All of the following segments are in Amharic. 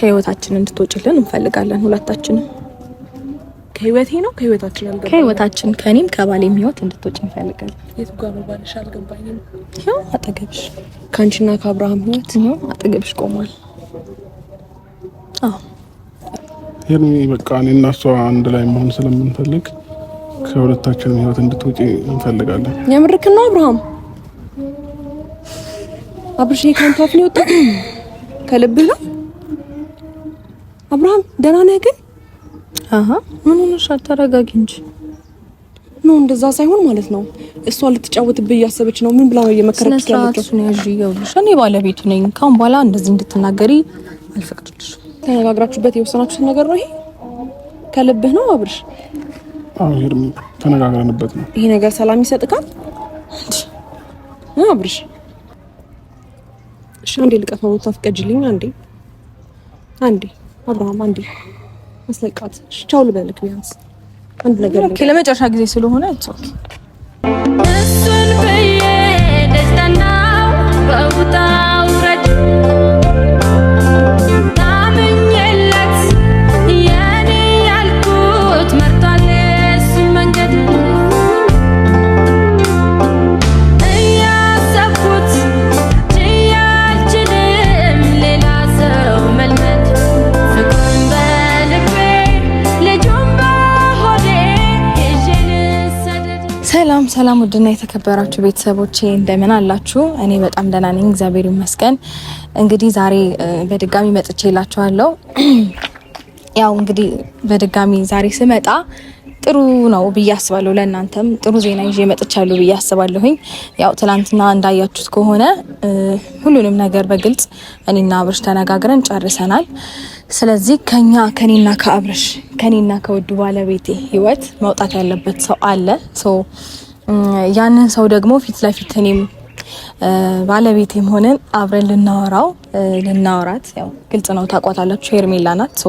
ከህይወታችን እንድትወጪልን እንፈልጋለን ሁለታችንም። ከህይወቴ ነው ከህይወታችን አልገባኝ። ከህይወታችን ከኔም ከባሌም ህይወት እንድትወጪ እንፈልጋለን። የቱ ጋር ነው ባልሽ? አልገባኝም። ያው አጠገብሽ ካንቺና ከአብርሃም ህይወት ነው አጠገብሽ ቆሟል። አዎ የኔ በቃ እኔና እሷ አንድ ላይ መሆን ስለምንፈልግ ከሁለታችንም ህይወት እንድትወጪ እንፈልጋለን። የምርክ ነው አብርሃም? አብርሽ ካንተ አፍ ነው ወጣ? ከልብህ ነው አብርሃም? ደህና ነህ ግን? ምን ሆነሽ? ተረጋጊ እንጂ ነው። እንደዛ ሳይሆን ማለት ነው እሷ ልትጫወትብህ እያሰበች ነው። ምን ብላ ነው እየመከረች ያለችው? ነው ይኸውልሽ፣ እኔ ባለቤቱ ነኝ። ካሁን በኋላ እንደዚህ እንድትናገሪ አልፈቅድልሽም። ተነጋግራችሁበት የወሰናችሁት ነገር ነው ይሄ? ከልብህ ነው አብርሽ? አዎ ሄርሚ፣ ተነጋግረንበት ነው። ይሄ ነገር ሰላም ይሰጥካል አብርሽ? እሺ አንዴ ልቀፋው ታፍቀጅልኝ። አንዴ አብርሃም አንዴ መስለቃት። እሺ ቻው ልበልክ ቢያንስ አንድ ነገር ነው። ለመጨረሻ ጊዜ ስለሆነ ኦኬ። እሱን በየ ደስታናው በውጣ ውረድ ታምኜለት የኔ ያልኩት መርጧል እሱን መንገድ እያሰብኩት ችያልችልም ሌላ ሰው መልመድ ፍቅሩን በልቤ ልጁን በሆዴ ይዤ ልሰደድ። ሰላም ውድና የተከበራችሁ ቤተሰቦቼ እንደምን አላችሁ? እኔ በጣም ደህና ነኝ፣ እግዚአብሔር ይመስገን። እንግዲህ ዛሬ በድጋሚ መጥቼላችኋለሁ። ያው እንግዲህ በድጋሚ ዛሬ ስመጣ ጥሩ ነው ብዬ አስባለሁ። ለእናንተም ጥሩ ዜና ይዤ መጥቻለሁ ብዬ አስባለሁኝ። ያው ትላንትና እንዳያችሁት ከሆነ ሁሉንም ነገር በግልጽ እኔና አብርሽ ተነጋግረን ጨርሰናል። ስለዚህ ከኔና ከአብርሽ ከኔና ከውዱ ባለቤቴ ህይወት መውጣት ያለበት ሰው አለ። ያንን ሰው ደግሞ ፊት ለፊት እኔም ባለቤቴም ሆነን አብረን ልናወራት ያው ግልጽ ነው፣ ታቋታላችሁ። ሄርሜላ ናት።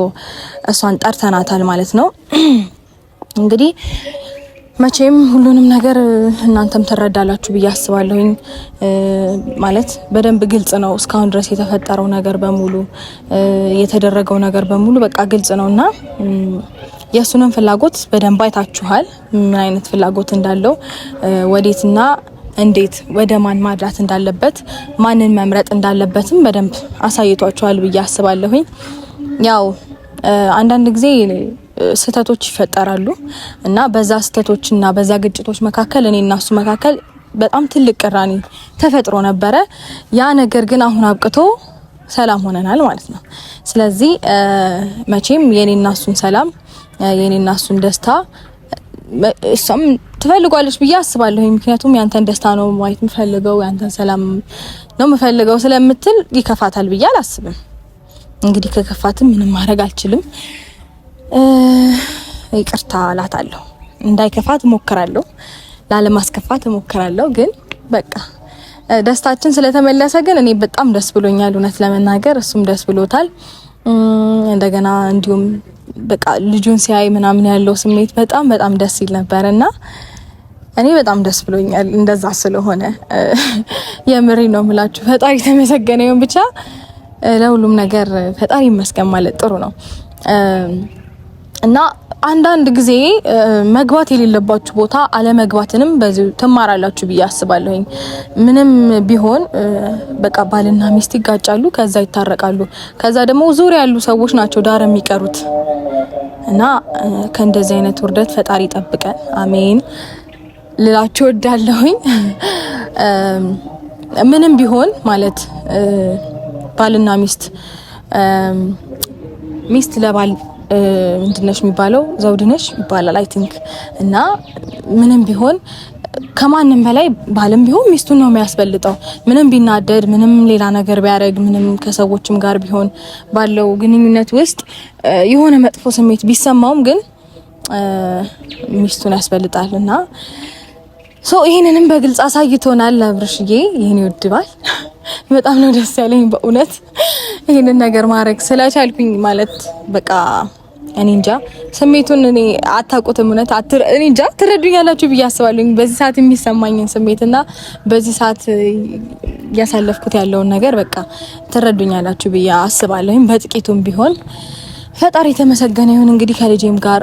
እሷን ጠርተናታል ማለት ነው። እንግዲህ መቼም ሁሉንም ነገር እናንተም ትረዳላችሁ ብዬ አስባለሁኝ። ማለት በደንብ ግልጽ ነው። እስካሁን ድረስ የተፈጠረው ነገር በሙሉ የተደረገው ነገር በሙሉ በቃ ግልጽ ነውና የሱንም ፍላጎት በደንብ አይታችኋል። ምን አይነት ፍላጎት እንዳለው ወዴትና እንዴት ወደ ማን ማድላት እንዳለበት ማንን መምረጥ እንዳለበትም በደንብ አሳይቷችኋል ብዬ አስባለሁኝ። ያው አንዳንድ ጊዜ ስህተቶች ይፈጠራሉ እና በዛ ስህተቶችና በዛ ግጭቶች መካከል እኔና እሱ መካከል በጣም ትልቅ ቅራኔ ተፈጥሮ ነበረ። ያ ነገር ግን አሁን አብቅቶ ሰላም ሆነናል ማለት ነው። ስለዚህ መቼም የኔና እሱን ሰላም የኔና እሱን ደስታ እሷም ትፈልጓለች ብዬ አስባለሁ። ምክንያቱም ያንተን ደስታ ነው ማየት የምፈልገው፣ ያንተን ሰላም ነው የምፈልገው ስለምትል ይከፋታል ብዬ አላስብም። እንግዲህ ከከፋትም ምንም ማድረግ አልችልም። ይቅርታ እላታለሁ። እንዳይከፋት እሞክራለሁ፣ ላለማስከፋት እሞክራለሁ። ግን በቃ ደስታችን ስለተመለሰ ግን እኔ በጣም ደስ ብሎኛል እውነት ለመናገር፣ እሱም ደስ ብሎታል። እንደገና እንዲሁም በቃ ልጁን ሲያይ ምናምን ያለው ስሜት በጣም ደስ ይል ነበርና እኔ በጣም ደስ ብሎኛል እንደዛ ስለሆነ። የምሬ ነው የምላችሁ። ፈጣሪ ተመሰገነ ይሁን። ብቻ ለሁሉም ነገር ፈጣሪ ይመስገን ማለት ጥሩ ነው። እና አንዳንድ ጊዜ መግባት የሌለባችሁ ቦታ አለመግባትንም በዚህ ትማራላችሁ ብዬ አስባለሁኝ። ምንም ቢሆን በቃ ባልና ሚስት ይጋጫሉ፣ ከዛ ይታረቃሉ፣ ከዛ ደግሞ ዙሪያ ያሉ ሰዎች ናቸው ዳር የሚቀሩት። እና ከእንደዚህ አይነት ውርደት ፈጣሪ ጠብቀን አሜን ልላችሁ እወዳለሁኝ። ምንም ቢሆን ማለት ባልና ሚስት ለባል ምንድነሽ የሚባለው ዘውድነሽ ይባላል አይ ቲንክ። እና ምንም ቢሆን ከማንም በላይ ባልም ቢሆን ሚስቱን ነው የሚያስበልጠው። ምንም ቢናደድ፣ ምንም ሌላ ነገር ቢያደርግ፣ ምንም ከሰዎችም ጋር ቢሆን ባለው ግንኙነት ውስጥ የሆነ መጥፎ ስሜት ቢሰማውም ግን ሚስቱን ያስበልጣልና ይሄንንም በግልጽ አሳይቶናል አብርሽዬ። ይሄን ይወድባል። በጣም ነው ደስ ያለኝ በእውነት ይሄንን ነገር ማድረግ ስለቻልኩኝ ማለት በቃ እኔ እንጃ ስሜቱን እኔ አታውቁትም። እውነት እኔ እንጃ ትረዱኛላችሁ ብዬ አስባለሁ። በዚህ ሰዓት የሚሰማኝን ስሜትና በዚህ ሰዓት ያሳለፍኩት ያለውን ነገር በቃ ትረዱኛላችሁ ብዬ አስባለሁ። በጥቂቱም ቢሆን ፈጣሪ የተመሰገነ ይሁን። እንግዲህ ከልጄም ጋር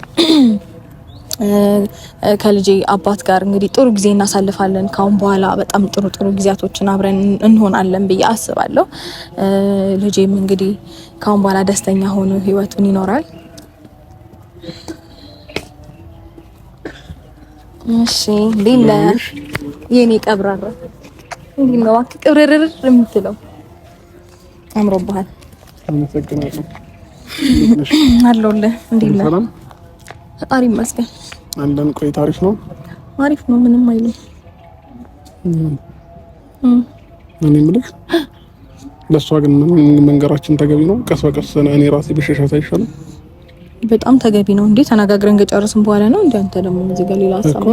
ከልጄ አባት ጋር እንግዲህ ጥሩ ጊዜ እናሳልፋለን። ካሁን በኋላ በጣም ጥሩ ጊዜያቶችን አብረን እንሆናለን ብዬ አስባለሁ። ልጄም እንግዲህ ካሁን በኋላ ደስተኛ ሆኖ ህይወቱን ይኖራል። እሺ ዲላ የኔ ቀብራራ እንዴት ነው ቅብርርር የምትለው? አምሮብሃል። አመሰግናለሁ። አለሁልህ። እንዴት ነህ? ፈጣሪ ይመስገን። አንደን ቆይታ አሪፍ ነው። አሪፍ ነው፣ ምንም አይልም። እኔ የምልህ ለሷ ግን መንገራችን ተገቢ ነው? ቀስ በቀስ እኔ ራሴ ብሸሻት አይሻልም? በጣም ተገቢ ነው እንዴ? ተነጋግረን ከጨረስን በኋላ ነው እንዴ? አንተ ደግሞ እዚህ ጋር ሌላ ሀሳብ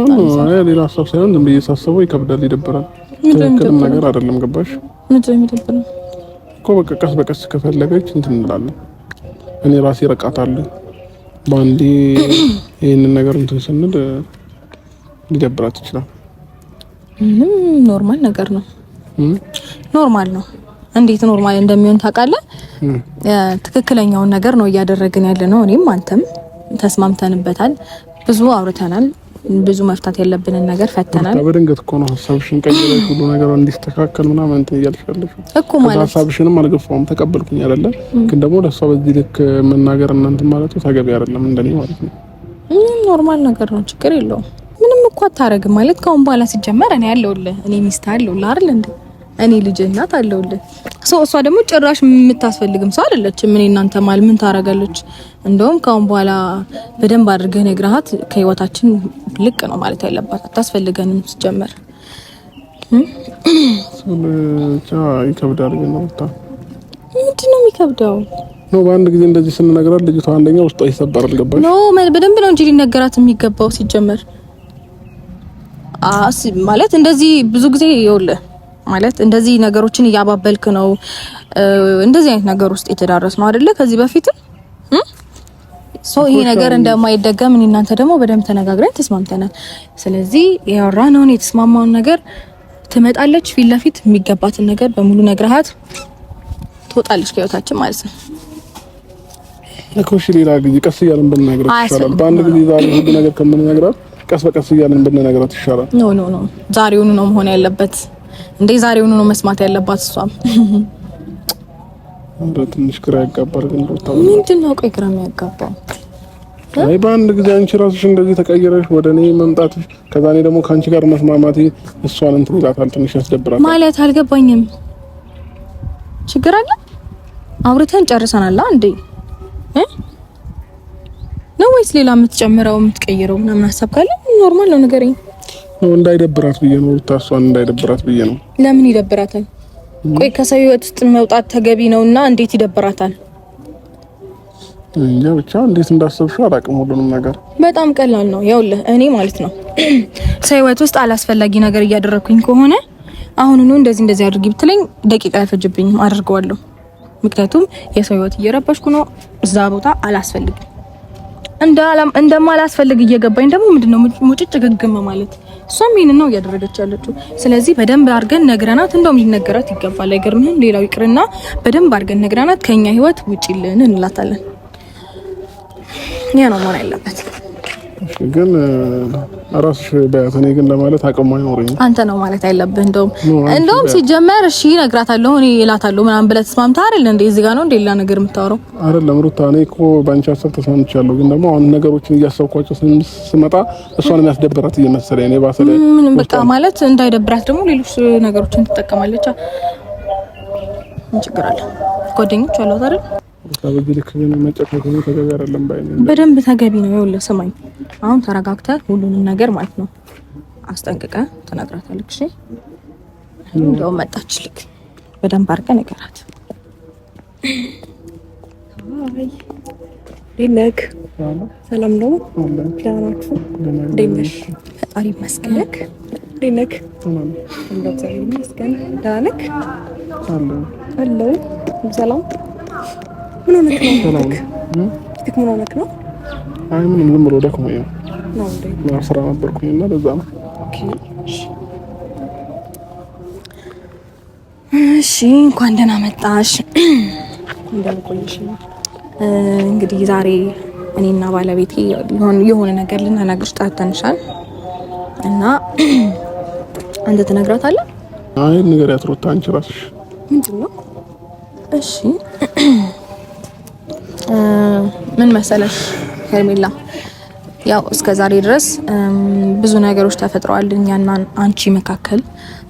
ሌላ ሀሳብ ሳይሆን ዝም ብዬ ሳስበው ይከብዳል፣ ይደብራል። ትክክልም ነገር አይደለም። ገባሽ? ምንድን ነው የሚደብረው እኮ? በቃ ቀስ በቀስ ከፈለገች እንትን እንላለን። እኔ ራሴ ረቃታለሁ። ባንዴ ይሄንን ነገር እንትን ስንል ሊደብራት ይችላል። ኖርማል ነገር ነው። ኖርማል ነው። እንዴት ኖርማል እንደሚሆን ታውቃለህ? ትክክለኛውን ነገር ነው እያደረግን ያለ ነው። እኔም አንተም ተስማምተንበታል። ብዙ አውርተናል። ብዙ መፍታት ያለብንን ነገር ፈተናል። በድንገት እኮ ነው ሀሳብሽን ቀይረሽ ሁሉ ነገር እንዲስተካከል ምናምን እንትን እያልሻለሽ እኮ ማለት ሀሳብሽንም አልገፋውም፣ ተቀበልኩኝ አይደለ? ግን ደግሞ ለሷ በዚህ ልክ መናገር እናንተ ማለቱ ተገቢ አይደለም እንደኔ ማለት ነው። ኖርማል ነገር ነው፣ ችግር የለውም። ምንም እኮ አታረግም ማለት ካሁን በኋላ ሲጀመር እኔ አለሁልህ። እኔ ሚስት አለሁልህ አይደል እንዴ? እኔ ልጅ እናት አለሁልህ። እሷ ደግሞ ጭራሽ የምታስፈልግም ሰው አይደለችም። እኔ እናንተ ማለት ምን ታረጋለች? እንደውም ካሁን በኋላ በደንብ አድርገህ ነግረሃት ከህይወታችን ልቅ ነው ማለት ያለባት። አታስፈልገንም ሲጀመር። ብቻ ይከብዳል። ግን ነው ምንድን ነው የሚከብደው? ነው በአንድ ጊዜ እንደዚህ ስንነግራት ልጅቷ አንደኛ ውስጧ ይሰበራል። ገባሽ? ነው በደንብ ነው እንጂ ሊነገራት የሚገባው ሲጀመር። ማለት እንደዚህ ብዙ ጊዜ ይኸውልህ ማለት እንደዚህ ነገሮችን እያባበልክ ነው እንደዚህ አይነት ነገር ውስጥ የተዳረስ ነው አይደለ? ከዚህ በፊትም ይሄ ነገር እንደማይደገም እኔ እናንተ ደግሞ በደንብ ተነጋግረን ተስማምተናል። ስለዚህ ያወራነውን የተስማማውን ነገር ትመጣለች፣ ፊት ለፊት የሚገባትን ነገር በሙሉ ነግረሃት ትወጣለች ከህይወታችን ማለት ነው። እኮ ሌላ ጊዜ ቀስ እያልን ብንነግራት ይሻላል። በአንድ ጊዜ ዛሬ ሁሉ ነገር ከምንነግራት ቀስ በቀስ እያልን ብንነግራት ይሻላል። ኖ ዛሬውኑ ነው መሆን ያለበት። እንዴ ዛሬውኑ ነው መስማት ያለባት እሷም። ትንሽ ግራ ያጋባል። ግን ምንድን ነው ቆይ ግራ የሚያጋባው? አይ በአንድ ጊዜ አንቺ ራስሽ እንደዚህ ተቀይረሽ ወደ እኔ መምጣትሽ፣ ከዛ እኔ ደግሞ ከአንቺ ጋር መስማማቴ እሷን እንትን ይላታል፣ ትንሽ ያስደብራታል። ማለት አልገባኝም። ችግር አለ? አውርተን ጨርሰናል እንዴ? ነው ወይስ ሌላ የምትጨምረው የምትቀይረው ምናምን ሀሳብ ካለ ኖርማል ነው ንገረኝ። ነው እንዳይደብራት ብዬ ነው። እሷን እንዳይደብራት ብዬ ነው። ለምን ይደብራታል? ቆይ ከሰው ህይወት ውስጥ መውጣት ተገቢ ነውና እንዴት ይደብራታል? እንጃ ብቻ እንዴት እንዳሰብሽው አላውቅም። ሁሉንም ነገር በጣም ቀላል ነው። ያውልህ እኔ ማለት ነው ሰው ህይወት ውስጥ አላስፈላጊ ነገር እያደረኩኝ ከሆነ አሁኑኑ እንደዚህ አድርጊ ብትለኝ ደቂቃ አይፈጅብኝም፣ አድርገዋለሁ። ምክንያቱም የሰው ህይወት እየረበሽኩ ነው። እዛ ቦታ አላስፈልግም። እንደማላስፈልግ እየገባኝ ደግሞ ምንድነው ሙጭጭ ግግም ማለት እሷም ይሄን ነው እያደረገች ያለችው። ስለዚህ በደንብ አድርገን ነግረናት፣ እንደውም ሊነገራት ይገባል። አይገርምህም? ሌላው ይቅርና በደንብ አድርገን ነግረናት ከኛ ህይወት ውጪልን እንላታለን። ያ ነው መሆን ያለበት። ግን ራስሽ በያት። እኔ ግን ለማለት አቅም አይኖርኝም። አንተ ነው ማለት ያለብህ። እንደውም ሲጀመር እሺ እነግራታለሁ እኔ እላታለሁ ምናምን ብለህ ተስማምተህ አይደል እንዴ? እዚህ ጋር ነው እንዴ ሌላ ነገር የምታወራው? አይደለም ሩታ፣ እኔ እኮ ባንቺ ሀሳብ ተስማምቻለሁ። ግን ደግሞ አሁን ነገሮችን እያሰብኳቸው ስመጣ እሷን የሚያስደብራት እየመሰለኝ ነው። ባሰለ ምንም በቃ ማለት እንዳይደብራት ደግሞ ሌሎች ነገሮችን ትጠቀማለች። ምን ችግር አለ? ጓደኞች አሏት አይደል? ከበዚህ ልክ ግን መጨፈር ነው ተገቢ አይደለም ባይኔ። በደንብ ተገቢ ነው። ይኸውልህ ስማኝ፣ አሁን ተረጋግተህ ሁሉንም ነገር ማለት ነው አስጠንቅቀህ ትነግራታለህ። እሺ እንደው መጣችልክ በደንብ አድርገህ ንገራት። አይ ዲነክ ሰላም ነው? ዳናቹ ዲነሽ ፈጣሪ ይመስገን። ዲነክ እንደዚህ ይመስገን። ዳነክ አሎ ሰላም ምን ሆነክ ነው? ምን ሆነክ ነው? አይ ምንም ዝም ብሎ ደክሞኝ ነው እንዴ ስራ ነበርኩኝና ለዛ ነው። ኦኬ እሺ እንኳን ደህና መጣሽ። እንደምቆይሽ እንግዲህ ዛሬ እኔና ባለቤቴ የሆነ ነገር ልናናግርሽ ጠርተንሻል እና አንተ ትነግራታለህ? አይ ነገር ያትሮታ አንቺ ራስሽ ምንድነው? እሺ ምን መሰለሽ ሄርሜላ፣ ያው እስከ ዛሬ ድረስ ብዙ ነገሮች ተፈጥረዋል እኛና አንቺ መካከል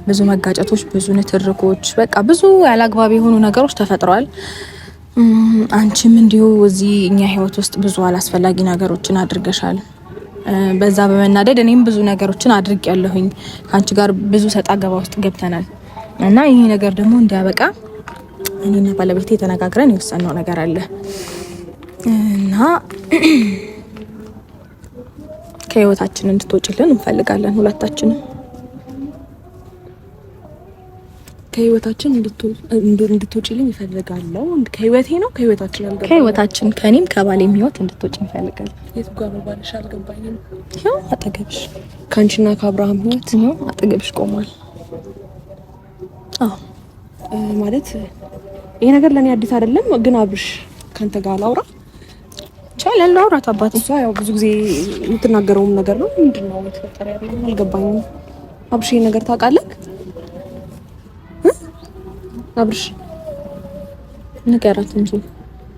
ብዙ መጋጨቶች፣ ብዙ ንትርኮች፣ በቃ ብዙ ያላግባብ የሆኑ ነገሮች ተፈጥረዋል። አንቺም እንዲሁ እዚህ እኛ ህይወት ውስጥ ብዙ አላስፈላጊ ነገሮችን አድርገሻል። በዛ በመናደድ እኔም ብዙ ነገሮችን አድርጌያለሁኝ። አንቺ ጋር ብዙ ሰጣ ገባ ውስጥ ገብተናል እና ይሄ ነገር ደግሞ እንዲያበቃ እኔና ባለቤቴ ተነጋግረን የወሰነው ነገር አለ እና ከህይወታችን እንድትወጪልን እንፈልጋለን ሁለታችንም። ከህይወታችን እንድትወጪልኝ እፈልጋለሁ። ከህይወቴ ነው ከህይወታችን አልገባኝ። ከህይወታችን ከኔም ከባሌም ህይወት እንድትወጪ እንፈልጋለን። የቱ ጋር ነው ባልሽ? አልገባኝም። ያው አጠገብሽ ካንቺና ከአብርሃም ህይወት ነው አጠገብሽ ቆሟል። አዎ ማለት ይሄ ነገር ለኔ አዲስ አይደለም፣ ግን አብርሽ ካንተ ጋር ላውራ ቻለ ላውራት አባቴ። እሷ ያው ብዙ ጊዜ የምትናገረውም ነገር ነው። ምንድነው የተፈጠረ ያለው? አልገባኝም። አብርሽ ይሄን ነገር ታውቃለህ? አብርሽ ንገራት እንጂ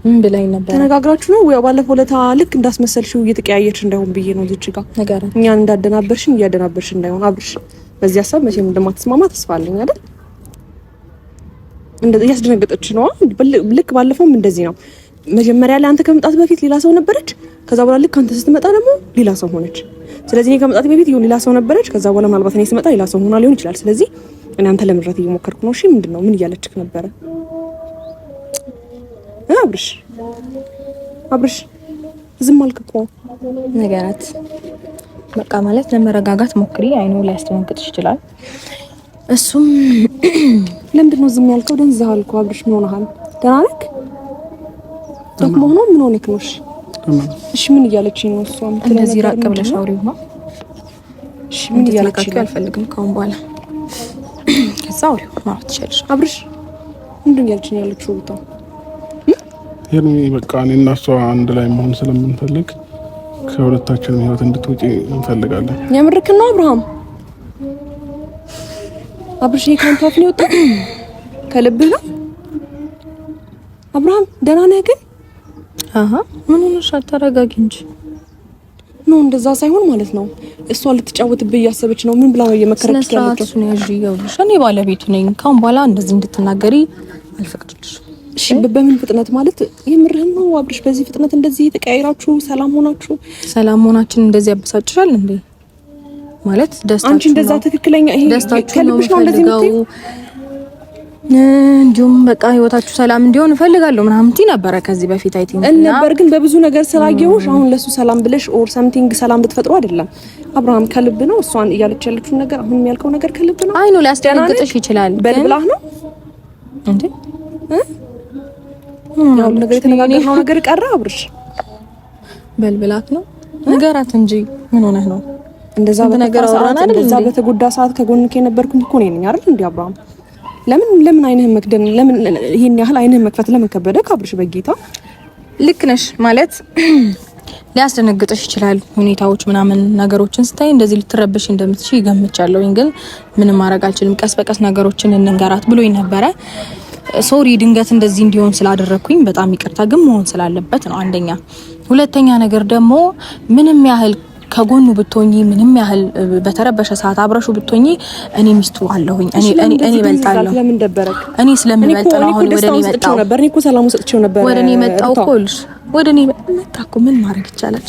ምን ብላኝ ነበር? ተነጋግራችሁ ነው ወይ? ባለፈው ለታ ልክ እንዳስመሰልሽው እየተቀያየርሽ እንዳይሆን ብዬ ነው እዚች ጋር ንገራት። እኛን እንዳደናበርሽን እያደናበርሽ እንዳይሆን። አብርሽ በዚህ ሀሳብ መቼም እንደማትስማማ ተስፋ አለኝ አይደል? እንደዚህ ያስደነገጠች ነው። ልክ ባለፈውም እንደዚህ ነው። መጀመሪያ ላይ አንተ ከመምጣት በፊት ሌላ ሰው ነበረች። ከዛ በኋላ ልክ አንተ ስትመጣ ደግሞ ሌላ ሰው ሆነች። ስለዚህ እኔ ከመምጣት በፊት ሌላ ሰው ነበረች። ከዛ በኋላ ምናልባት እኔ ስመጣ ሌላ ሰው ሆና ሊሆን ይችላል። ስለዚህ እኔ አንተ ለምድረት እየሞከርኩ ነው። እሺ ምንድነው? ምን እያለችክ ነበረ? አብርሽ ዝም አልክ እኮ። ነገራት በቃ ማለት ለመረጋጋት ሞክሪ። አይኑ ሊያስደነግጥሽ ይችላል። እሱም ለምንድነው ዝም ያልከው? ደንዝሃል እኮ አብርሽ። ምን ሆነሃል? ደህና ነህ? ደግሞ ምን ሆነክ ነው? እሺ ምን እያለችኝ ነው? እሷም እንደዚህ ራቅ ብለሽ አውሪው ነው። እሺ ምን እያለችኝ? አልፈልግም ካሁን በኋላ ከዛ አውሪው ማለት ትችላለሽ። አብርሽ ምንድን ያልችኝ ያለችው ቦታ ይሄን በቃ እኔና እሷ አንድ ላይ መሆን ስለምንፈልግ ከሁለታችንም ህይወት እንድትወጪ እንፈልጋለን። የምርክን ነው አብርሃም? አብርሽ የካንተ አፍ ነው ወጣ ከልብህ ነው? አብርሃም ደህና ነህ ግን? አሃ ምን ሆነሻል? ተረጋጊ እንጂ ነው እንደዛ ሳይሆን ማለት ነው። እሷ ልትጫወትብህ እያሰበች ነው። ምን ብላ ነው እየመከረች ያለችው? እሱን ያዥ ይኸውልሽ፣ እኔ ባለቤቱ ነኝ። ካሁን በኋላ እንደዚህ እንድትናገሪ አልፈቅድልሽም። እሺ በምን ፍጥነት ማለት የምርህን ነው አብርሽ? በዚህ ፍጥነት እንደዚህ ተቀያይራችሁ ሰላም ሆናችሁ? ሰላም ሆናችን እንደዚህ ያበሳጭሻል እንዴ? ማለት ደስታችሁ አንቺ እንደዛ ትክክለኛ ይሄ ከልብሽ ነው እንደዚህ የምትይው? እንዲሁም በቃ ህይወታችሁ ሰላም እንዲሆን እፈልጋለሁ ምናምን ትይ ነበረ ከዚህ በፊት አይ ቲንክ ነበር። ግን በብዙ ነገር ስላየሁሽ አሁን ለሱ ሰላም ብለሽ ኦር ሰምቲንግ ሰላም ልትፈጥሩ አይደለም። አብርሃም ከልብ ነው እሷን እያለች ያለችው ነገር? አሁን የሚያልከው ነገር ከልብ ነው? አይ ነው ሊያስደነግጥሽ ይችላል። በልብላህ ነው እንዴ? ያው ነገር የተነጋገርነው ነገር ቀረ አብርሽ? በልብላት ነው ነገራት እንጂ ምን ሆነህ ነው? እንደዛ በነገር አወራና እንደዛ በተጎዳ ሰዓት ከጎንክ የነበርኩኝ እኮ ነኝ አይደል? እንዴ አብርሃም ለምን አይንህን መክደን ለምን ይሄን ያህል አይንህን መክፈት ለምን ከበደ? ካብርሽ በጌታ ልክ ነሽ ማለት ሊያስደነግጥሽ ይችላል። ሁኔታዎች ምናምን ነገሮችን ስታይ እንደዚህ ልትረብሽ እንደምትችይ ይገምቻለሁ። ግን ምንም ማድረግ አልችልም። ቀስ በቀስ ነገሮችን እንንገራት ብሎኝ ነበረ። ሶሪ ድንገት እንደዚህ እንዲሆን ስላደረኩኝ በጣም ይቅርታ። ግን መሆን ስላለበት ነው አንደኛ። ሁለተኛ ነገር ደግሞ ምንም ያህል ከጎኑ ብትሆኚ ምንም ያህል በተረበሸ ሰዓት አብረሹ ብትሆኚ እኔ ሚስቱ አለሁኝ። እኔ እበልጣለሁ። ለምን ደበረክ? እኔ ስለምበልጥ ነው አሁን ወደ እኔ መጣው ነበር። እኔ እኮ ሰላም ሰጥቼው ነበር። ወደ እኔ መጣው ኮልሽ ወደ እኔ መጣ እኮ ምን ማድረግ ይቻላል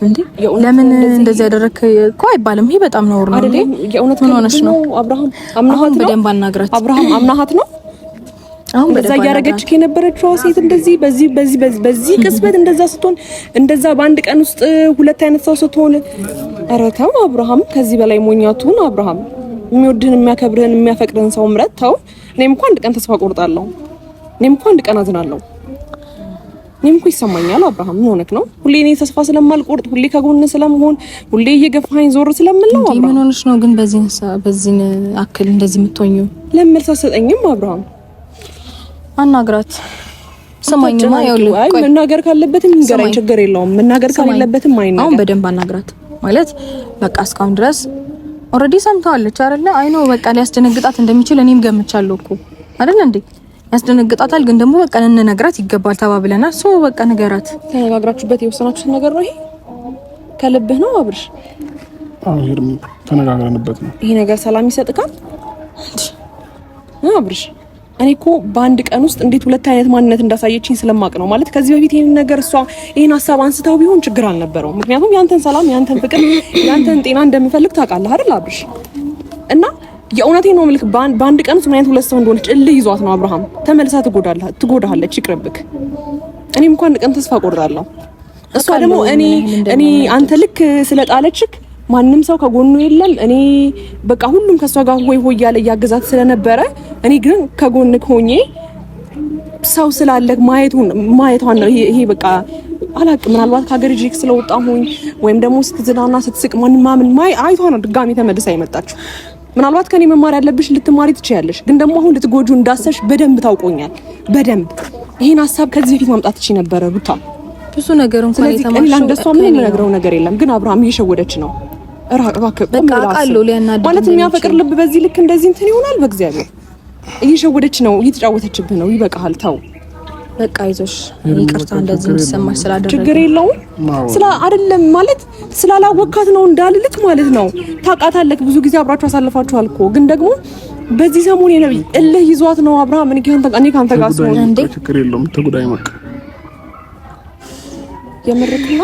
እንዴ? ለምን እንደዚህ ያደረክ እኮ አይባልም። ይሄ በጣም ነውር ነው እንዴ? የእውነት ምን ሆነሽ ነው? አብርሃም አምናሃት ነው? በደንብ አናግራት። አብርሃም አምናሃት ነው? አሁን በዛ ያረጋች ከነበረችው ሴት እንደዚህ በዚህ ቅስበት እንደዛ ስትሆን እንደዛ በአንድ ቀን ውስጥ ሁለት አይነት ሰው ስትሆን፣ ኧረ ተው አብርሃም፣ ከዚህ በላይ ሞኛቱን አብርሃም። የሚወድህን የሚያከብርህን የሚያፈቅርህን ሰው ምረጥ ተው። እኔም እንኳን አንድ ቀን ተስፋ ቆርጣለሁ። እኔም እንኳን አንድ ቀን አዝናለሁ። እኔም እኮ ይሰማኛል አብርሃም ምን ሆነክ ነው? ሁሌ እኔ ተስፋ ስለማልቆርጥ ሁሌ ከጎን ስለምሆን ሁሌ እየገፋኸኝ ዞር ስለምል ነው አብርሃም። ምን ሆነሽ ነው ግን በዚህ አክል እንደዚህ የምትሆኚው? ለምን መልስ አትሰጠኝም አብርሃም? አናግራት። ሰማኝማ ይኸውልህ፣ አይ መናገር ካለበትም ይንገረኝ፣ ችግር የለውም። መናገር ካለበትም አይናገር። አሁን በደንብ አናግራት ማለት በቃ እስካሁን ድረስ ኦሬዲ ሰምታለች አይደለ? አይ ነው በቃ ሊያስደነግጣት እንደሚችል እኔም ገምቻለሁ እኮ አይደል እንዴ? ያስደነግጣታል፣ ግን ደግሞ በቃ እንነግራት ይገባል ተባብለናል። ሶ በቃ ንገራት። ተነጋግራችሁበት የወሰናችሁት ነገር ነው ይሄ? ከልብህ ነው አብርሽ? አዎ ሄርሚ ተነጋግረንበት ነው። ይሄ ነገር ሰላም ይሰጥካል አብርሽ? እኔ እኮ በአንድ ቀን ውስጥ እንዴት ሁለት አይነት ማንነት እንዳሳየችኝ ስለማቅ ነው። ማለት ከዚህ በፊት ይሄን ነገር እሷ ይሄን ሀሳብ አንስተው ቢሆን ችግር አልነበረው። ምክንያቱም ያንተን ሰላም፣ ያንተን ፍቅር፣ ያንተን ጤና እንደምፈልግ ታውቃለህ አይደል አብርሽ? እና የእውነቴን ነው ምልክ በአንድ ቀን ውስጥ ምን አይነት ሁለት ሰው እንደሆነች እልህ ይዟት ነው አብርሃም። ተመልሳ ትጎዳለች፣ ይቅርብክ። እኔም እንኳን አንድ ቀን ተስፋ ቆርጣለሁ። እሷ ደግሞ እኔ አንተ ልክ ስለጣለችክ ማንም ሰው ከጎኑ የለም። እኔ በቃ ሁሉም ከሷ ጋር ሆይ ያለ ያገዛት ስለነበረ እኔ ግን ከጎንክ ሆኜ ሰው ስላለክ ማየቷን ነው ይሄ በቃ አላቅም። ምናልባት ከሀገር ጂክ ስለወጣም ሆኝ ወይም ደግሞ ስትዝናና ስትስቅ ማምን አይቷ ነው ድጋሚ ተመልሳ የመጣችው። ምናልባት ከኔ መማር ያለብሽ ልትማሪ ትችያለሽ፣ ግን ደግሞ አሁን ልትጎጁ እንዳሰሽ በደንብ ታውቆኛል። በደንብ ይሄን ሀሳብ ከዚህ በፊት ማምጣት ትችይ ነበር ሩታ። ብዙ ነገር እንኳን የተማርሽው ለእንደሷ ምንም ነገረው ነገር የለም። ግን አብርሃም እየሸወደች ነው። በቃ ቃሉ ሊያናድድ ማለት የሚያፈቅር ልብ በዚህ ልክ እንደዚህ እንትን ይሆናል? በእግዚአብሔር እየሸወደች ነው፣ እየተጫወተችብህ ነው። ይበቃሃል፣ ተው በቃ ይዞሽ ይቅርታ እንደዚህ እንዲሰማሽ ስላደረገ ችግር የለውም። አይደለም ማለት ስላላወካት ነው እንዳልልክ ማለት ነው። ታውቃታለህ፣ ብዙ ጊዜ አብራችሁ አሳልፋችኋል እኮ። ግን ደግሞ በዚህ ሰሞን የነብይ እልህ ይዟት ነው አብርሃም። እኔ ካንተ ጋር ስሆን እንዴ ችግር የለውም። ተጉዳይ መቅ የምርክና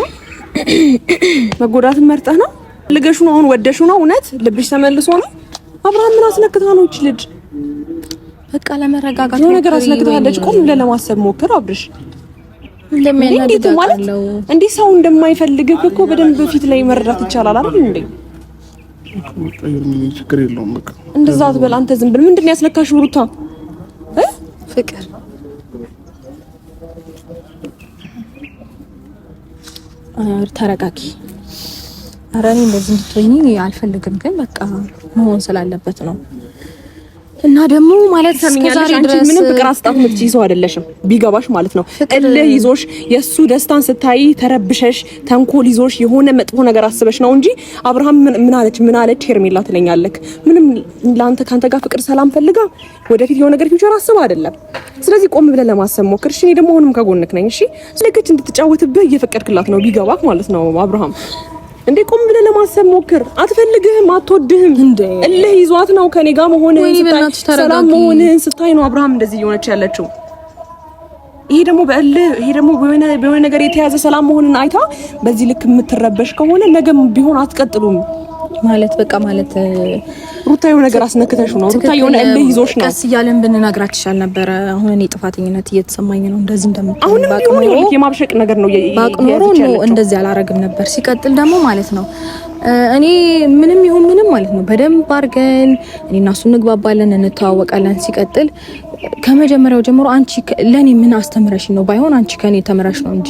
መጎዳትን መርጠህ ነው ልገሹ ነው አሁን ወደሹ ነው እውነት ልብሽ ተመልሶ ነው አብርሃም። ምን አስነክታ ነው እቺ ልጅ? በቃ ለመረጋጋት ነው ነገር አስነክታለች። ቆም ብለህ ለማሰብ ሞክር አብርሽ። እንዴት ማለት እንዴ ሰው እንደማይፈልግህ እኮ በደንብ ፊት ላይ መረዳት ይቻላል አይደል እንዴ? ችግር የለውም በቃ እንደዛ አትበል አንተ። ዝም ብል ምንድን ነው ያስነካሽው ሩታ? ፍቅር ተረጋጊ። ኧረ እኔ እንደዚህ እንድትሆኚ አልፈልግም፣ ግን በቃ መሆን ስላለበት ነው። እና ደግሞ ማለት እስከዛሬ ድረስ ምንም ፍቅር አስጣት የምትችይ ሰው አይደለሽም፣ ቢገባሽ ማለት ነው። እልህ ይዞሽ የሱ ደስታን ስታይ ተረብሸሽ ተንኮል ይዞሽ የሆነ መጥፎ ነገር አስበሽ ነው እንጂ አብርሃም ምን አለች ሄርሜላ ትለኛለህ? ምንም ለአንተ ካንተ ጋር ፍቅር ሰላም ፈልጋ ወደፊት የሆነ ነገር ፊውቸር አስባ አይደለም። ስለዚህ ቆም ብለህ ለማሰብ ሞክር እሺ። እኔ ደግሞ አሁንም ከጎንክ ነኝ እሺ። ስለከች እንድትጫወትብህ እየፈቀድክላት ነው ቢገባክ ማለት ነው አብርሃም። እንዴ ቆም ብለህ ለማሰብ ሞክር። አትፈልግህም፣ አትወድህም። እልህ ይዟት ነው ከኔ ጋር መሆንህን ስታይ ሰላም መሆንህን ስታይ ነው አብርሃም እንደዚህ እየሆነች ያለችው። ይሄ ደግሞ በእልህ ይሄ ደግሞ በሆነ ነገር የተያዘ ሰላም መሆንን አይታ በዚህ ልክ የምትረበሽ ከሆነ ነገም ቢሆን አትቀጥሉም ማለት በቃ ማለት ሩታ የሆነ ነገር አስነክተሽ ነው። ሩታ የሆነ እልህ ይዞሽ ነው። ቀስ እያለን ብንነግራት ይሻል ነበረ። አሁን እኔ ጥፋተኝነት እየተሰማኝ ነው እንደዚህ እንደምትሆን አሁን ባቅኖሮ የማብሸቅ ነገር ነው ባቅኖሮ እንደዚህ አላረግም ነበር። ሲቀጥል ደግሞ ማለት ነው እኔ ምንም ይሁን ምንም ማለት ነው በደንብ አድርገን እኔና እሱ እንግባባለን፣ እንተዋወቃለን። ሲቀጥል ከመጀመሪያው ጀምሮ አንቺ ለኔ ምን አስተምረሽ ነው? ባይሆን አንቺ ከኔ ተምረሽ ነው እንጂ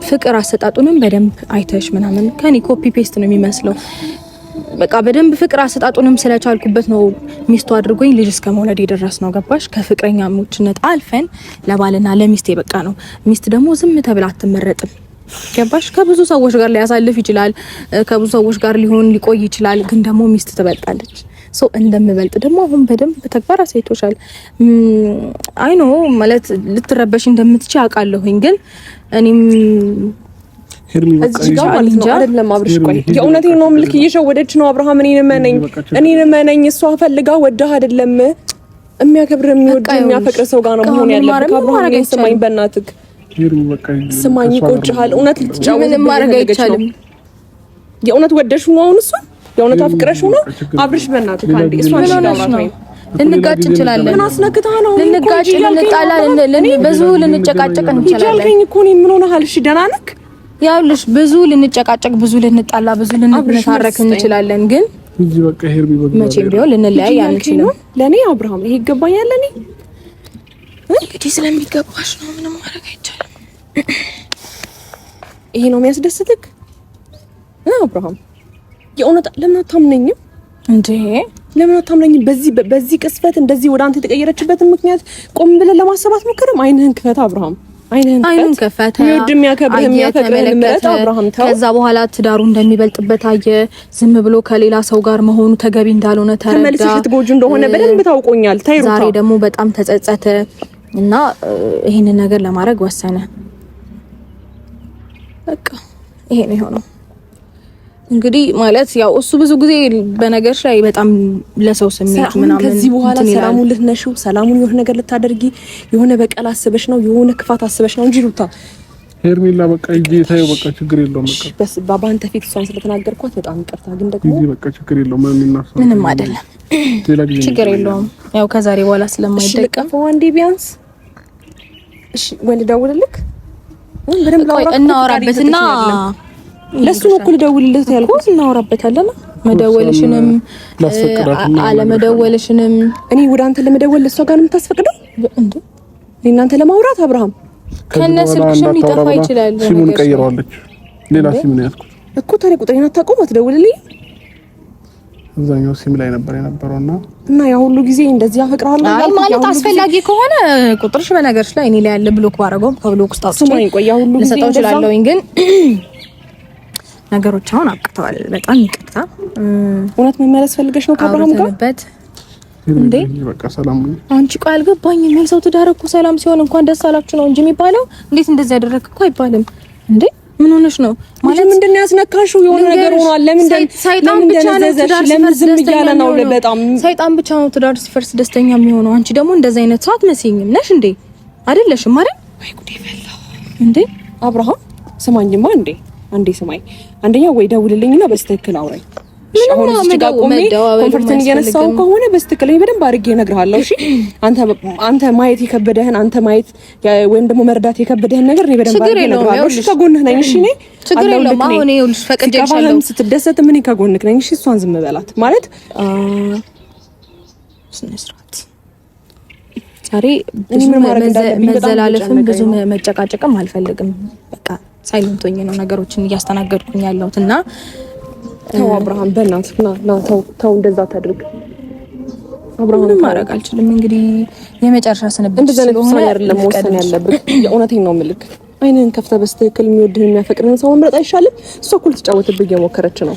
ፍቅር አሰጣጡንም በደንብ አይተሽ ምናምን ከኔ ኮፒ ፔስት ነው የሚመስለው። በቃ በደንብ ፍቅር አሰጣጡንም ስለቻልኩበት ነው ሚስቱ አድርጎኝ ልጅ እስከ መውለድ የደረስ ነው። ገባሽ? ከፍቅረኛሞችነት አልፈን ለባልና ለሚስት በቃ ነው። ሚስት ደግሞ ዝም ተብላ አትመረጥም። ገባሽ? ከብዙ ሰዎች ጋር ሊያሳልፍ ይችላል፣ ከብዙ ሰዎች ጋር ሊቆይ ይችላል። ግን ደግሞ ሚስት ትበልጣለች። ሰው እንደምበልጥ ደግሞ አሁን በደንብ በተግባር አሳይቶሻል። አይ ኖ ማለት ልትረበሽ እንደምትችይ አውቃለሁኝ። ግን እኔም እዚህ ጋር ማለት ነው አይደለም አብርሽ፣ ቆይ የእውነቴን ነው ምልክ እየሸወደች ነው አብርሃም። እኔን መነኝ እሷ ፈልጋ ወደህ አይደለም። የሚያከብር የሚወድ የሚያፈቅር ሰው ጋር ነው መሆን ያለበት አብርሃም። ስማኝ በእናትህ ስማኝ፣ ይቆጭሃል። እውነት ልትጫወት ምንም ማድረግ አይቻልም። የእውነት ወደሽ ነው አሁን እሷ የእውነት አፍቅረሽ ነው አብርሽ። በእናትህ አንዴ እሷን ሽዳውራት ነው ልንጋጭ እንችላለን። ምን አስነክታ ነው ልንጋጭ ልንጣላ ብዙ ልንጨቃጨቅ እንችላለን። ያልከኝ እኮ እኔ ምን ሆነሃል? እሺ ደህና ነህ? ያውልሽ ብዙ ልንጨቃጨቅ ብዙ ልንጣላ ብዙ ልንታረክ እንችላለን። ግን እዚህ በቃ ሄርቢ መቼም ቢሆን ልንለያይ አንችልም። ለኔ አብርሃም ይሄ ይገባኛል። ለኔ እንግዲህ ስለሚገባሽ ነው። ምንም ማድረግ አይቻልም። ይሄ ነው የሚያስደስትክ? አብርሃም የእውነት ለምን አታምነኝም እንዴ? ለምን አታምነኝም? በዚህ ቅስፈት እንደዚህ ወደ አንተ የተቀየረችበትን ምክንያት ቆም ብለን ለማሰብ አትሞክርም? አይንህን ክፈት አብርሃም፣ አይንህን ክፈት። የሚወድ የሚያከብርህ የሚያፈቅርህ ምረት አብርሃም ተው። ከዛ በኋላ ትዳሩ እንደሚበልጥበት አየ። ዝም ብሎ ከሌላ ሰው ጋር መሆኑ ተገቢ እንዳልሆነ ተረዳ። ተመልሰሽ ልትጎጁ እንደሆነ በደንብ ታውቆኛል። ታይሩታ ዛሬ ደግሞ በጣም ተጸጸተ እና ይሄንን ነገር ለማድረግ ወሰነ። በቃ ይሄ ነው የሆነው። እንግዲህ ማለት ያው እሱ ብዙ ጊዜ በነገርሽ ላይ በጣም ለሰው ስሜት ምናምን ከዚህ በኋላ ሰላሙን ልትነሺው፣ ሰላሙን የሆነ ነገር ልታደርጊ፣ የሆነ በቀል አስበሽ ነው፣ የሆነ ክፋት አስበሽ ነው እንጂ ሩታ ሄርሜላ በቃ ይታየው በቃ ችግር የለውም። በቃ በአንተ ፊት እሷን ስለተናገርኳት በጣም ይቅርታ። ግን ደግሞ በቃ ችግር የለውም። ምንም አይደለም፣ ችግር የለውም። ያው ከዛሬ በኋላ ስለማይደቀም አንዴ ቢያንስ እሺ ወንድ ደውልልክ በደንብ እናወራበትና ለሱ ነው እኮ ልደውልልህ ያልኩት። እናወራበታለን። መደወልሽንም አለመደወልሽንም እኔ ወደ አንተ ለመደወል ለሷ ጋር የምታስፈቅደው እንዴ? እናንተ ለማውራት አብርሃም ከነስልክሽም ሊጠፋ ይችላል። ሲሙን ቀይረዋለች። ሌላ ሲም ነው ያዝኩት እኮ። ታዲያ ቁጥሬን አታውቀውም? አትደውልልኝ። እዛኛው ሲም ላይ ነበር የነበረውና ያ ሁሉ ጊዜ እንደዚህ አፈቅራለሁ ማለት አስፈላጊ ከሆነ ቁጥርሽ በነገርሽ ላይ እኔ ላይ ያለ ብሎክ ባረገው ከብሎክ ውስጥ አውጥቼ ልሰጠው እችላለሁኝ። ግን ነገሮች አሁን አብቅተዋል። በጣም ይቅርታ። እውነት መመለስ ፈልገሽ ነው ከአብርሃም ጋር እንዴ? በቃ ሰላም ነው። አንቺ ቆይ አልገባኝም። የሰው ትዳር እኮ ሰላም ሲሆን እንኳን ደስ አላችሁ ነው እንጂ የሚባለው። እንዴት እንደዚህ ያደረክ እኮ አይባልም እንዴ? ምን ሆነሽ ነው ማለት? ምንድነው ያስነካሽው? የሆነ ነገር ሆኗል። ሰይጣን ብቻ ነው ትዳር ሲፈርስ ደስተኛ ነው። በጣም ሰይጣን ብቻ ነው ትዳር ሲፈርስ ደስተኛ የሚሆነው። አንቺ ደግሞ እንደዛ አይነት ሰው አትመስይኝም ነሽ እንዴ? አይደለሽም አይደል? ወይ ጉዴ ፈላ እንዴ! አብርሃም ስማኝማ እንዴ! አንዴ ስማኝ። አንደኛ ወይ ደውልልኝና በስተክል አውራኝ። አሁን እዚህ ጋር ቆሜ ኮንፈርትን እየነሳው ከሆነ በስተክል በደንብ አድርጌ እነግርሃለሁ። እሺ አንተ ማየት የከበደህን አንተ ማየት ወይም ደግሞ መርዳት የከበደህን ነገር እኔ በደንብ አድርጌ እነግርሃለሁ። እሺ ከጎንህ ነኝ። እሺ ነኝ ችግር የለውም። አሁን ይኸውልሽ ፈቅጄልሻለሁ። ስትደሰት ምን ከጎንህ ነኝ። እሺ እሷን ዝም በላት ማለት ስነስርዓት ዛሬ ብዙ መዘላለፍም ብዙ መጨቃጨቅም አልፈልግም። በቃ ሳይለንት ሆኜ ነው ነገሮችን እያስተናገድኩኝ ያለሁት እና ተው አብርሃም በእናትህ ና ተው እንደዛ ታድርግ። አብርሃም ማድረግ አልችልም። እንግዲህ የመጨረሻ ስንብት ስለሆነ አይደለም መወሰን ያለብህ። የእውነቴን ነው የምልክ። አይነን ከፍተህ በስተክል የሚወድህን የሚያፈቅርህን ሰው መምረጥ አይሻልም? እሷ እኮ ልትጫወትብህ እየሞከረች ነው።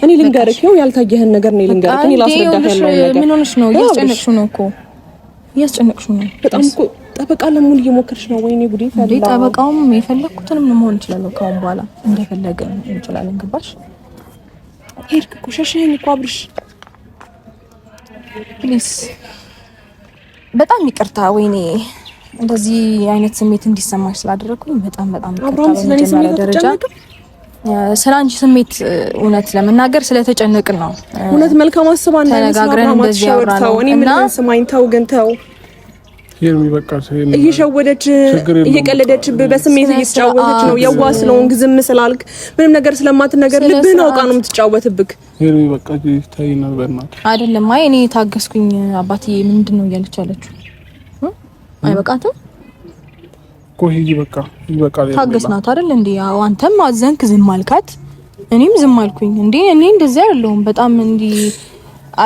እኔ ልንገርህ፣ ይኸው ያልታየህን ነገር ነው ልንገርህ። እኔ ላስረዳህ ያለው ነገር ምን ሆነሽ ነው? እያስጨነቅሽው ነው እኮ እያስጨነቅሽው ነው። በጣም እኮ ጠበቃ ለምን እየሞከርሽ ነው? ወይኔ ጉዴ ፈላ። እንዴ ጠበቃውም የፈለኩትንም መሆን እችላለሁ። ካሁን በኋላ እንደፈለገ እንችላለን። ገባሽ? ሄድክ እኮ ሸሸኸኝ እኮ አብርሽ። ፕሊዝ በጣም ይቅርታ። ወይኔ እንደዚህ አይነት ስሜት እንዲሰማሽ ስላደረኩኝ በጣም አብርሃም ስለኔ ስሜት ደረጃ ስላንቺ ስሜት እውነት ለመናገር ስለተጨነቅን ነው። እውነት መልካም አስባ ተነጋግረን እንደዚህ ያወራነው እኔ ምን ስማኝ፣ ተው ግን ተው። ሄርሚ በቃ ሰይን እየሸወደች እየቀለደች በስሜት እየተጫወተች ነው። የዋህ ስለሆንክ ዝም ስላልክ ምንም ነገር ስለማትነገር ልብህን አውቃ ነው የምትጫወትብክ። ሄርሚ በቃ ታይና በእናትህ አይደለም። አይ እኔ ታገስኩኝ። አባትዬ ምንድነው እያለች ያለችው? አይበቃትም እኮ ሂጂ በቃ ይበቃል። ታገስናት አይደል እንዴ? ያው አንተም አዘንክ ዝም አልካት፣ እኔም ዝም አልኩኝ። እንዴ እኔ እንደዚህ አይደለሁም። በጣም እንዲ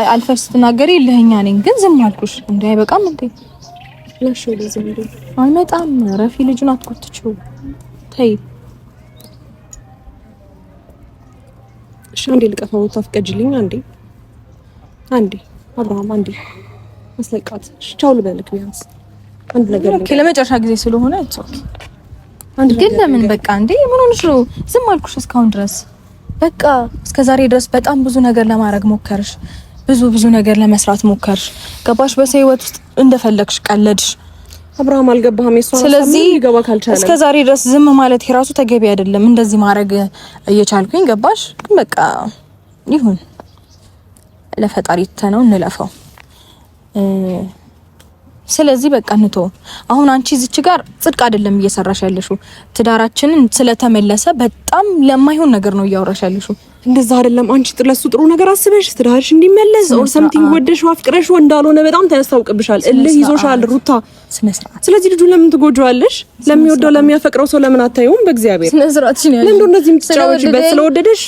አልፈሽ ስትናገሪ ለኛ ነኝ፣ ግን ዝም አልኩሽ። እንዴ አይበቃም እንዴ? ለሽ ወደዚህ እንዴ አይመጣም። ረፊ ልጁን አትቆጥችው። ተይ እሺ። አንዴ ልቀፋው ታፍቀጅልኝ። አንዴ አብርሃም አንዴ መስለቃት። ቻው ልበልክ ቢያንስ አንድ ነገር ለመጨረሻ ጊዜ ስለሆነ ኦኬ። ግን ለምን በቃ እንዴ ምን ሆነሽ ነው? ዝም አልኩሽ እስካሁን ድረስ። በቃ እስከዛሬ ድረስ በጣም ብዙ ነገር ለማድረግ ሞከርሽ፣ ብዙ ነገር ለመስራት ሞከርሽ። ገባሽ? በሰው ህይወት ውስጥ እንደፈለግሽ ቀለድሽ። አብርሃም አልገባህም? የሷን ስለዚህ ሊገባ ካልቻለ እስከዛሬ ድረስ ዝም ማለት የራሱ ተገቢ አይደለም። እንደዚህ ማድረግ እየቻልኩኝ ገባሽ? ግን በቃ ይሁን፣ ለፈጣሪ ተነው እንለፈው። ስለዚህ በቃ እንቶ አሁን አንቺ እዚች ጋር ጽድቅ አይደለም እየሰራሽ ያለሽው። ትዳራችንን ስለተመለሰ በጣም ለማይሆን ነገር ነው እያወራሽ ያለሽው። እንደዛ አይደለም። አንቺ ለሱ ጥሩ ነገር አስበሽ ትዳርሽ እንዲመለስ ኦር ሰምቲንግ ወደሽው አፍቅረሽው እንዳልሆነ በጣም ተያስታውቅብሻል። እልህ ይዞሻል ሩታ። ስለዚህ ልጁ ለምን ትጎጂዋለሽ? ለሚወደው ለሚያፈቅረው ሰው ለምን አታዩም? በእግዚአብሔር ስነስርዓትሽ ነው ያለው። ለምን እንደዚህ የምትጫወቺበት?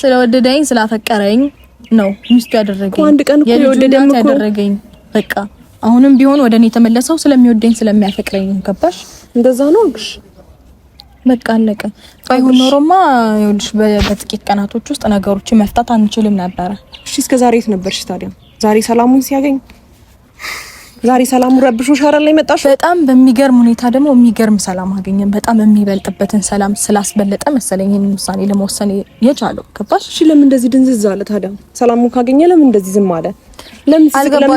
ስለወደደኝ ስላፈቀረኝ ነው ሚስቱ ያደረገኝ። አንድ ቀን እኮ የወደደም እኮ ያደረገኝ። በቃ አሁንም ቢሆን ወደኔ ተመለሰው ስለሚወደኝ ስለሚያፈቅረኝ። ገባሽ? እንደዛ ነው አግሽ በቃ አለቀ። ባይሆን ኖሮማ ይኸውልሽ በጥቂት ቀናቶች ውስጥ ነገሮችን መፍታት አንችልም ነበር። እሺ እስከ ዛሬ የት ነበርሽ ታዲያ? ዛሬ ሰላሙን ሲያገኝ ዛሬ ሰላሙ ረብሾሽ አይደል ላይ መጣሽ? በጣም በሚገርም ሁኔታ ደግሞ የሚገርም ሰላም አገኘን። በጣም የሚበልጥበትን ሰላም ስላስበለጠ መሰለኝ ይሄን ውሳኔ ለመወሰን የቻለው። ገባሽ? እሺ ለምን እንደዚህ ድንዝዝ አለ ታዲያ? ሰላሙን ካገኘ ለምን እንደዚህ ዝም አለ? ለምን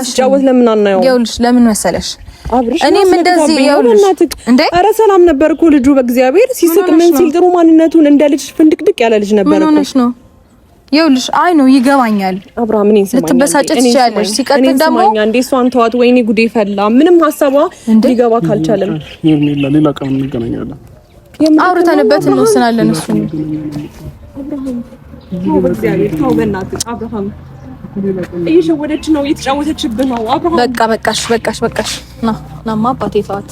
ሲጫወት ለምን አናየው? ይኸውልሽ ለምን መሰለሽ እኔም እንደዚህ ይኸውልሽ እንዴ አረ ሰላም ነበር እኮ ልጁ በእግዚአብሔር ሲስቅ ምን ሲል ጥሩ ማንነቱን እንደ ልጅ ፍንድቅድቅ ያለ ልጅ ነበር እኮ። ምን ነው ይኸውልሽ አይ ነው ይገባኛል። አብርሃም ምን ይሰማኛል? ልትበሳጨት ትችያለሽ። ሲቀጥል ደግሞ እንዴ እሷን ተዋት። ወይኔ ጉዴ ፈላ። ምንም ሀሳቧ ሊገባ ካልቻለም ሌላ ቀን እንገናኛለን። አውርተንበት እንወስናለን። እሱ አብርሃም በእግዚአብሔር ተው በእናትህ አብርሃም እየሸወደች ነው፣ እየተጫወተችብህ ነው። አብርሃም በቃ በቃሽ ናማ አባቴ ተዋት።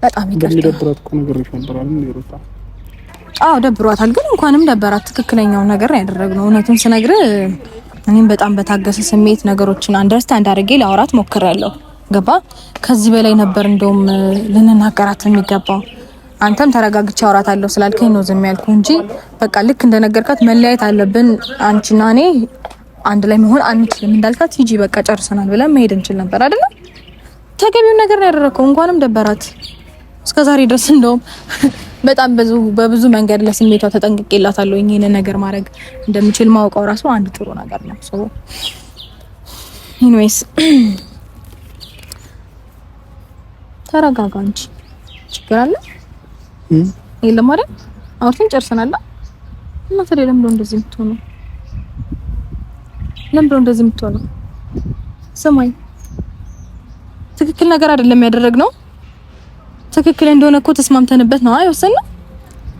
በጣም ይደብራት እኮ ነገር ነበር አይደል? አዎ ደብሯታል፣ ግን እንኳንም ደበራት። ትክክለኛው ነገር ያደረግነው እውነቱን ስነግር እኔም በጣም በታገሰ ስሜት ነገሮችን አንደርስታንድ አድርጌ ላወራት ሞክሬያለሁ። ገባ? ከዚህ በላይ ነበር እንደውም ልንናገራት የሚገባው። አንተም ተረጋግቼ አወራታለሁ ስላልከኝ ነው ዝም ያልኩ እንጂ በቃ ልክ እንደነገርካት መለያየት አለብን አንቺና እኔ አንድ ላይ መሆን አንችልም እንዳልካት ሂጂ በቃ ጨርሰናል ብለን መሄድ እንችል ነበር አይደል? ተገቢው ነገር ነው ያደረከው። እንኳንም ደበራት። እስከዛሬ ድረስ እንደውም በጣም በብዙ መንገድ ለስሜቷ ተጠንቅቄላታለሁ። ይሄን ነገር ማድረግ እንደምችል ማውቀው ራሱ አንድ ጥሩ ነገር ነው። ሶ ኤኒዌይስ ተረጋጋ እንጂ ችግር አለ የለም አይደል? አውርተን ጨርሰናል እና ታዲያ ለምን እንደዚህ የምትሆነው? ለምን እንደዚህ የምትሆነው? ሰማይ ትክክል ነገር አይደለም ያደረግነው። ትክክል እንደሆነ እኮ ተስማምተንበት ነው አይወሰንም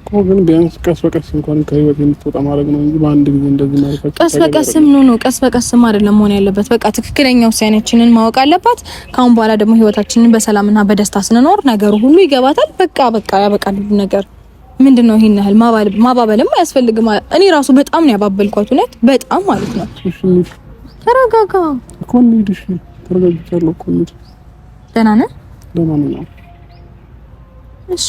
እኮ። ግን ቢያንስ ቀስ በቀስ እንኳን ከህይወት የምትወጣ ማድረግ ነው እንጂ በአንድ ጊዜ እንደዚህ ማድረግ ቀስ በቀስም ነው ቀስ በቀስም አይደለም መሆን ያለበት። በቃ ትክክለኛ ውሳኔያችንን ማወቅ አለባት። ካሁን በኋላ ደግሞ ህይወታችንን በሰላምና በደስታ ስንኖር ነገሩ ሁሉ ይገባታል። በቃ ያበቃል ነገር። ምንድነው ይሄን ያህል ማባበልም አያስፈልግም። እኔ ራሱ በጣም ነው ያባበልኳት፣ እውነት በጣም ማለት ነው። ተረጋጋ እኮ እንሂድሽ። ተረጋግቻለሁ እኮ እንሂድ። ደህና ነህ? ደህና ነኝ። እሺ